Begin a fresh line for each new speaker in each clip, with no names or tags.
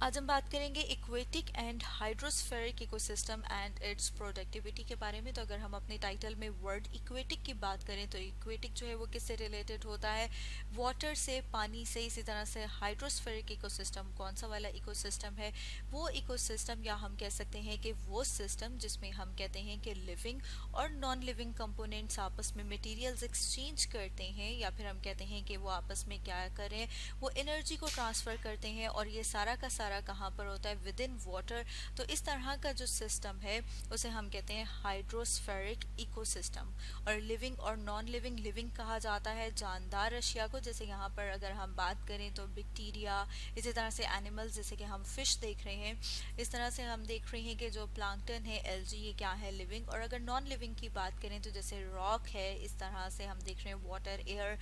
आज हम बात करेंगे aquatic and hydrospheric ecosystem and its productivity के बारे में। तो अगर हम अपने टाइटल में वर्ड इक्वेटिक की बात करें तो इक्वेटिक जो है वो किससे रिलेटेड होता है, वाटर से, पानी से। इसी तरह से हाइड्रोस्फेरिक इकोसिस्टम कौन सा वाला इकोसिस्टम है, वो इकोसिस्टम या हम कह सकते हैं कि वो सिस्टम जिसमें हम कहते हैं कि लिविंग और नॉन लिविंग कंपोनेंट्स आपस में मटेरियल्स एक्सचेंज करते हैं, या फिर हम कहते हैं कि वो आपस में क्या करें, वो एनर्जी को ट्रांसफर करते हैं। और ये सारा का सारा कहाँ पर होता है, विद इन वाटर। तो इस तरह का जो सिस्टम है उसे हम कहते हैं हाइड्रोस्फेरिक इकोसिस्टम। और लिविंग और नॉन लिविंग, लिविंग कहा जाता है जानदार अशिया को, जैसे यहाँ पर अगर हम बात करें तो बैक्टीरिया, इसी तरह से एनिमल्स जैसे कि हम फिश देख रहे हैं। इस तरह से हम देख रहे हैं कि जो प्लांक्टन है, एल्जी, ये क्या है, लिविंग। और अगर नॉन लिविंग की बात करें तो जैसे रॉक है, इस तरह से हम देख रहे हैं वाटर, एयर,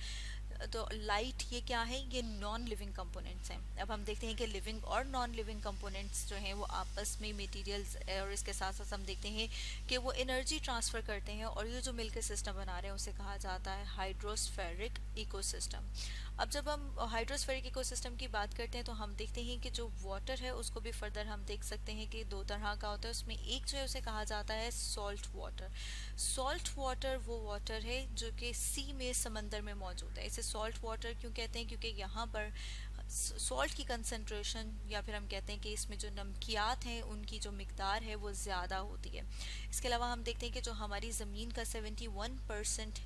तो लाइट, ये क्या है, ये नॉन लिविंग कंपोनेंट्स हैं। अब हम देखते हैं कि लिविंग और नॉन लिविंग कंपोनेंट्स जो हैं वो आपस में मटेरियल्स, और इसके साथ साथ हम देखते हैं कि वो एनर्जी ट्रांसफर करते हैं, और ये जो मिलकर सिस्टम बना रहे हैं उसे कहा जाता है हाइड्रोस्फेरिक इकोसिस्टम। अब जब हम हाइड्रोस्फेरिक इकोसिस्टम की बात करते हैं तो हम देखते हैं कि जो वाटर है उसको भी फर्दर हम देख सकते हैं कि दो तरह का होता है। उसमें एक जो है उसे कहा जाता है सॉल्ट वाटर। सॉल्ट वाटर वो वाटर है जो कि सी में, समंदर में मौजूद है। इसे सॉल्ट वाटर क्यों कहते हैं, क्योंकि यहाँ पर सॉल्ट की कंसंट्रेशन, या फिर हम कहते हैं कि इसमें जो नमकियात हैं उनकी जो मिकदार है वो ज़्यादा होती है। इसके अलावा हम देखते हैं कि जो हमारी ज़मीन का 71%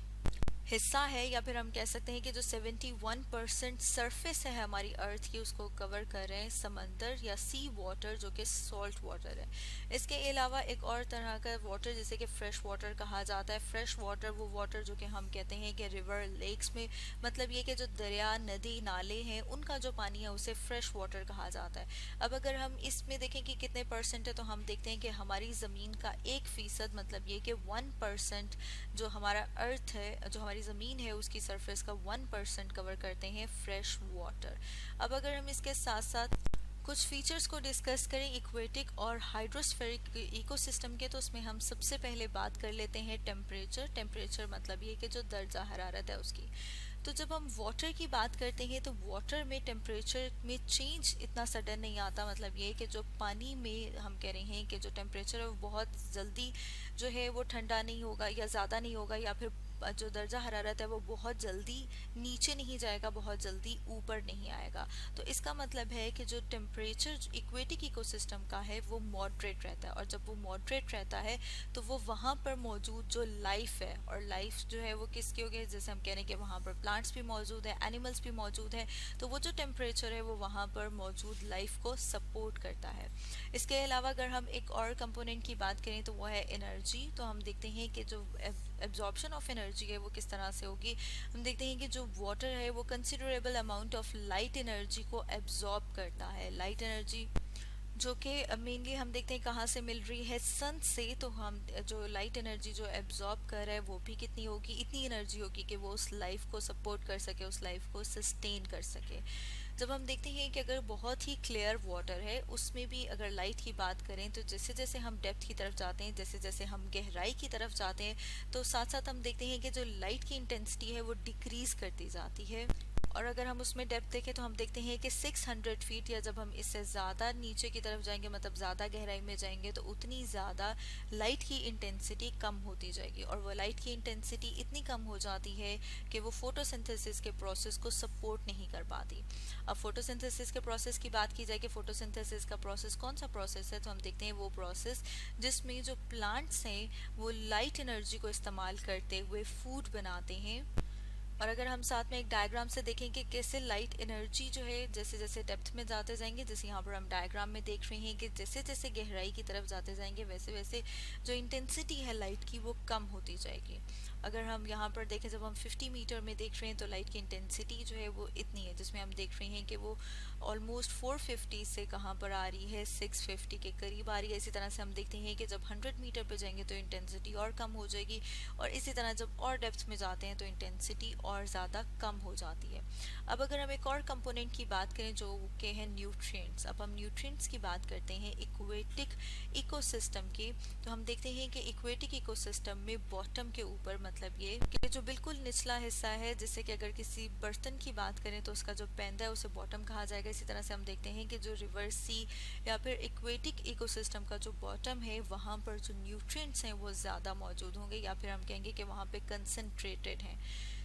हिस्सा है, या फिर हम कह सकते हैं कि जो 71% सरफेस है हमारी अर्थ की, उसको कवर कर रहे हैं समंदर या सी वाटर, जो कि सॉल्ट वाटर है। इसके अलावा एक और तरह का वाटर जिसे कि फ्रेश वाटर कहा जाता है। फ्रेश वाटर वो वाटर जो कि हम कहते हैं कि रिवर, लेक्स में, मतलब ये कि जो दरिया, नदी, नाले हैं, उनका जो पानी है उसे फ्रेश वाटर कहा जाता है। अब अगर हम इसमें देखें कि कितने परसेंट है, तो हम देखते हैं कि हमारी ज़मीन का 1%, मतलब ये कि 1%, जो हमारा अर्थ है, जो हमारी ज़मीन है, उसकी सरफेस का 1% कवर करते हैं फ्रेश वाटर। अब अगर हम इसके साथ साथ कुछ फीचर्स को डिस्कस करें इक्वेटिक और हाइड्रोस्फेरिक इकोसिस्टम के, तो उसमें हम सबसे पहले बात कर लेते हैं टेम्परेचर। टेम्परेचर मतलब ये कि जो दर्जा हरारत है उसकी। तो जब हम वाटर की बात करते हैं तो वाटर में टेम्परेचर में चेंज इतना सडन नहीं आता। मतलब ये कि जो पानी में हम कह रहे हैं कि जो टेम्परेचर है वो बहुत जल्दी जो है वो ठंडा नहीं होगा या ज़्यादा नहीं होगा, या फिर जो दर्जा हरारत है वो बहुत जल्दी नीचे नहीं जाएगा, बहुत जल्दी ऊपर नहीं आएगा। तो इसका मतलब है कि जो टेम्परेचर इक्वेटिक इकोसिस्टम का है वो मॉडरेट रहता है। और जब वो मॉडरेट रहता है तो वो वहाँ पर मौजूद जो लाइफ है, और लाइफ जो है वो किसकी होगी, जैसे हम कह रहे हैं कि वहाँ पर प्लांट्स भी मौजूद है, एनिमल्स भी मौजूद हैं, तो वो जो टेम्परेचर है वो वहाँ पर मौजूद लाइफ को सपोर्ट करता है। इसके अलावा अगर हम एक और कंपोनेंट की बात करें तो वो है एनर्जी। तो हम देखते हैं कि जो एब्जॉर्प्शन ऑफ एनर्जी है वो किस तरह से होगी। हम देखते हैं कि जो वाटर है वो considerable amount of light energy को एब्जॉर्ब करता है। लाइट एनर्जी जो कि मेनली हम देखते हैं कहाँ से मिल रही है, सन से। तो हम जो लाइट एनर्जी जो एब्जॉर्ब कर रहा है वो भी कितनी होगी, इतनी एनर्जी होगी कि वो उस लाइफ को सपोर्ट कर सके, उस लाइफ को सस्टेन कर सके। जब हम देखते हैं कि अगर बहुत ही क्लियर वाटर है उसमें भी अगर लाइट की बात करें, तो जैसे जैसे हम डेप्थ की तरफ जाते हैं, जैसे जैसे हम गहराई की तरफ जाते हैं, तो साथ साथ हम देखते हैं कि जो लाइट की इंटेंसिटी है वो डिक्रीज करती जाती है। और अगर हम उसमें डेप्थ देखें तो हम देखते हैं कि 600 फीट, या जब हम इससे ज़्यादा नीचे की तरफ जाएंगे, मतलब ज़्यादा गहराई में जाएंगे, तो उतनी ज़्यादा लाइट की इंटेंसिटी कम होती जाएगी। और वो लाइट की इंटेंसिटी इतनी कम हो जाती है कि वो फोटोसिंथेसिस के प्रोसेस को सपोर्ट नहीं कर पाती। अब फोटोसिंथेसिस के प्रोसेस की बात की जाए कि फोटोसिंथेसिस का प्रोसेस कौन सा प्रोसेस है, तो हम देखते हैं वो प्रोसेस जिसमें जो प्लांट्स हैं वो लाइट एनर्जी को इस्तेमाल करते हुए फूड बनाते हैं। और अगर हम साथ में एक डायग्राम से देखें कि कैसे लाइट एनर्जी जो है जैसे जैसे डेप्थ में जाते जाएंगे, जैसे यहाँ पर हम डायग्राम में देख रहे हैं कि जैसे जैसे गहराई की तरफ जाते जाएंगे वैसे वैसे जो इंटेंसिटी है लाइट की वो कम होती जाएगी। अगर हम यहाँ पर देखें, जब हम 50 मीटर में देख रहे हैं तो लाइट की इंटेंसिटी जो है वो इतनी है, जिसमें हम देख रहे हैं कि वो ऑलमोस्ट 450 से कहाँ पर आ रही है, 650 के करीब आ रही है। इसी तरह से हम देखते हैं कि जब 100 मीटर पे जाएंगे तो इंटेंसिटी और कम हो जाएगी, और इसी तरह जब और डेप्थ में जाते हैं तो इंटेंसिटी और ज़्यादा कम हो जाती है। अब अगर हम एक और कंपोनेंट की बात करें जो के हैं न्यूट्रिएंट्स, अब हम न्यूट्रिएंट्स की बात करते हैं इक्वेटिक इकोसिस्टम की, तो हम देखते हैं कि इक्वेटिक इकोसिस्टम में बॉटम के ऊपर, मतलब ये कि जो बिल्कुल निचला हिस्सा है, जैसे कि अगर किसी बर्तन की बात करें तो उसका जो पैंदा है उसे बॉटम कहा जाएगा। इसी तरह से हम देखते हैं कि जो रिवर सी या फिर इक्वेटिक इकोसिस्टम का जो बॉटम है वहाँ पर जो न्यूट्रिएंट्स हैं वो ज़्यादा मौजूद होंगे, या फिर हम कहेंगे कि वहाँ पे कंसंट्रेटेड हैं।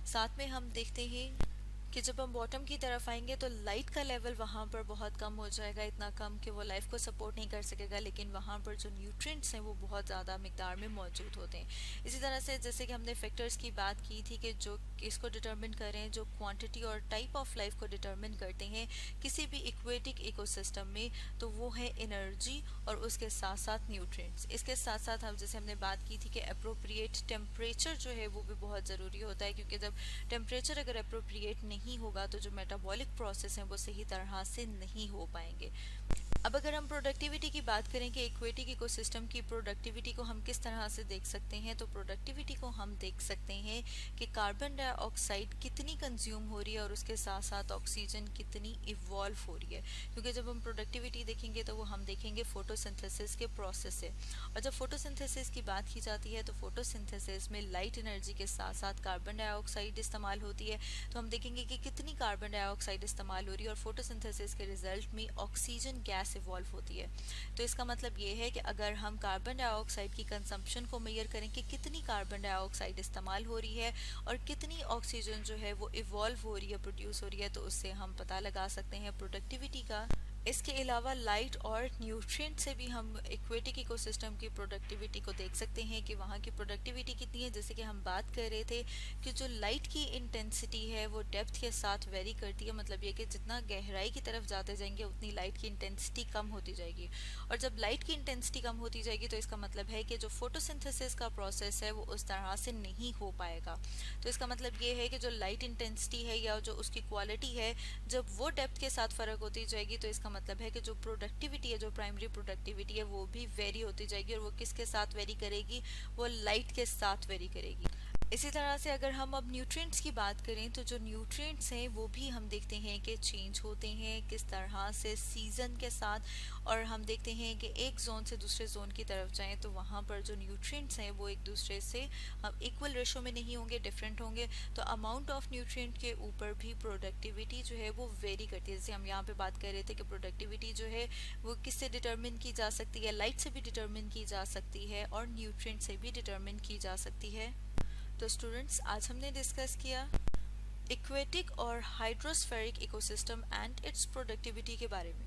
साथ में हम देखते हैं कि जब हम बॉटम की तरफ आएंगे तो लाइट का लेवल वहाँ पर बहुत कम हो जाएगा, इतना कम कि वो लाइफ को सपोर्ट नहीं कर सकेगा, लेकिन वहाँ पर जो न्यूट्रिएंट्स हैं वो बहुत ज़्यादा मिकदार में मौजूद होते हैं। इसी तरह से जैसे कि हमने फैक्टर्स की बात की थी कि जो इसको डिटरमिन करें, जो क्वांटिटी और टाइप ऑफ लाइफ को डिटरमिन करते हैं किसी भी इक्वेटिक इकोसिस्टम में, तो वो है एनर्जी और उसके साथ साथ न्यूट्रिएंट्स। इसके साथ साथ हम जैसे हमने बात की थी कि अप्रोप्रिएट टेम्परेचर जो है वो भी बहुत ज़रूरी होता है, क्योंकि जब टेम्परेचर अगर अप्रोप्रिएट नहीं होगा तो जो मेटाबॉलिक प्रोसेस हैं वो सही तरह से नहीं हो पाएंगे। अब अगर हम प्रोडक्टिविटी की बात करें कि इक्वेटिक इकोसिस्टम की प्रोडक्टिविटी को हम किस तरह से देख सकते हैं, तो प्रोडक्टिविटी को हम देख सकते हैं कि कार्बन डाइऑक्साइड कितनी कंज्यूम हो रही है और उसके साथ साथ ऑक्सीजन कितनी इवॉल्व हो रही है। क्योंकि जब हम प्रोडक्टिविटी देखेंगे तो वो हम देखेंगे फोटोसिंथेसिस के प्रोसेस से, और जब फोटोसिंथेसिस की बात की जाती है तो फोटोसिंथेसिस में लाइट एनर्जी के साथ साथ कार्बन डाइऑक्साइड इस्तेमाल होती है। तो हम देखेंगे कि कितनी कार्बन डाइऑक्साइड इस्तेमाल हो रही है, और फोटोसिंथेसिस के रिजल्ट में ऑक्सीजन गैस इवॉल्व होती है। तो इसका मतलब ये है कि अगर हम कार्बन डाइऑक्साइड की कंजम्पशन को मेजर करें कि कितनी कार्बन डाइऑक्साइड इस्तेमाल हो रही है और कितनी ऑक्सीजन जो है वो इवॉल्व हो रही है, प्रोड्यूस हो रही है, तो उससे हम पता लगा सकते हैं प्रोडक्टिविटी का। इसके अलावा लाइट और न्यूट्रिएंट से भी हम इक्वेटिक इकोसिस्टम की प्रोडक्टिविटी को देख सकते हैं कि वहाँ की प्रोडक्टिविटी कितनी है। जैसे कि हम बात कर रहे थे कि जो लाइट की इंटेंसिटी है वो डेप्थ के साथ वेरी करती है, मतलब ये कि जितना गहराई की तरफ जाते जाएंगे उतनी लाइट की इंटेंसिटी कम होती जाएगी, और जब लाइट की इंटेंसिटी कम होती जाएगी तो इसका मतलब है कि जो फोटोसिंथेसिस का प्रोसेस है वो उस तरह से नहीं हो पाएगा। तो इसका मतलब ये है कि जो लाइट इंटेंसिटी है या जो उसकी क्वालिटी है, जब वो डेप्थ के साथ फ़र्क होती जाएगी तो इसका मतलब है कि जो प्रोडक्टिविटी है, जो प्राइमरी प्रोडक्टिविटी है, वो भी वेरी होती जाएगी, और वो किसके साथ वेरी करेगी, वो लाइट के साथ वेरी करेगी। इसी तरह से अगर हम अब न्यूट्रिएंट्स की बात करें तो जो न्यूट्रिएंट्स हैं वो भी हम देखते हैं कि चेंज होते हैं किस तरह से सीज़न के साथ, और हम देखते हैं कि एक जोन से दूसरे जोन की तरफ जाएं तो वहाँ पर जो न्यूट्रिएंट्स हैं वो एक दूसरे से हम इक्वल रेशो में नहीं होंगे, डिफरेंट होंगे। तो अमाउंट ऑफ न्यूट्रिएंट के ऊपर भी प्रोडक्टिविटी जो है वो वेरी करती है। जैसे हम यहाँ पे बात कर रहे थे कि प्रोडक्टिविटी जो है वो किससे डिटरमिन की जा सकती है, लाइट से भी डिटरमिन की जा सकती है और न्यूट्रिएंट से भी डिटरमिन की जा सकती है। तो स्टूडेंट्स, आज हमने डिस्कस किया इक्वेटिक और हाइड्रोस्फेरिक इकोसिस्टम एंड इट्स प्रोडक्टिविटी के बारे में।